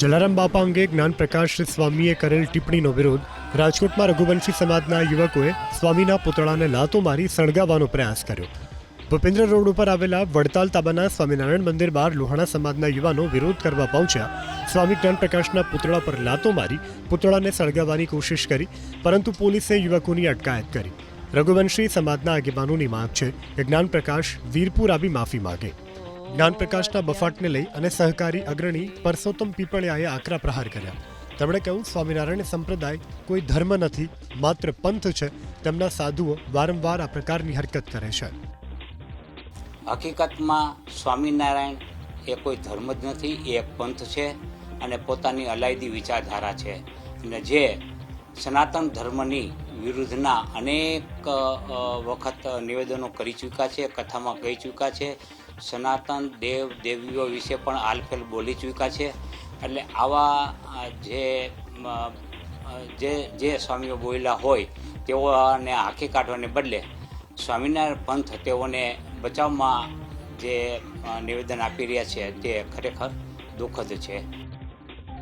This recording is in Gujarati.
જલારામ બાપા અંગે જ્ઞાનપ્રકાશ સ્વામીએ કરેલ ટિપ્પણીનો વિરોધ. રાજકોટમાં રઘુવંશી સમાજના યુવકોએ સ્વામીના પુતળાને લાતો મારી સળગાવવાનો પ્રયાસ કર્યો. ભૂપેન્દ્ર રોડ ઉપર આવેલા વડતાલ તાબાના સ્વામિનારાયણ મંદિર બહાર લોહાણા સમાજના યુવાનો વિરોધ કરવા પહોંચ્યા. સ્વામી જ્ઞાનપ્રકાશના પુતળા પર લાતો મારી પુતળાને સળગાવવાની કોશિશ કરી, પરંતુ પોલીસે યુવકોની અટકાયત કરી. રઘુવંશી સમાજના આગેવાનોની માંગ છે કે જ્ઞાનપ્રકાશ વીરપુર આવી માફી માગે. જ્ઞાનપ્રકાશના બફાટને લઈ અને સહકારી અગ્રણી પરસોત્તમ પીપળિયાએ આકરા પ્રહાર કર્યા. તેમણે કહ્યું, સ્વામિનારાયણ સંપ્રદાય કોઈ ધર્મ નથી, માત્ર પંથ છે. તેમના સાધુઓ વારંવાર આ પ્રકારની હરકત કરે છે. હકીકતમાં સ્વામિનારાયણ એ કોઈ ધર્મ જ નથી, એ એક પંથ છે અને પોતાની અલાયદી વિચારધારા છે. અને જે સનાતન ધર્મની વિરુદ્ધના અનેક વખત નિવેદનો કરી ચૂક્યા છે, કથામાં કહી ચૂક્યા છે, સનાતન દેવ દેવીઓ વિશે પણ આલફેલ બોલી ચૂક્યા છે. એટલે આવા જે સ્વામીઓ બોલ્યા હોય તેઓને હાંકી કાઢવાને બદલે સ્વામિનારાયણ પંથ તેઓને બચાવમાં જે નિવેદન આપી રહ્યા છે તે ખરેખર દુઃખદ છે.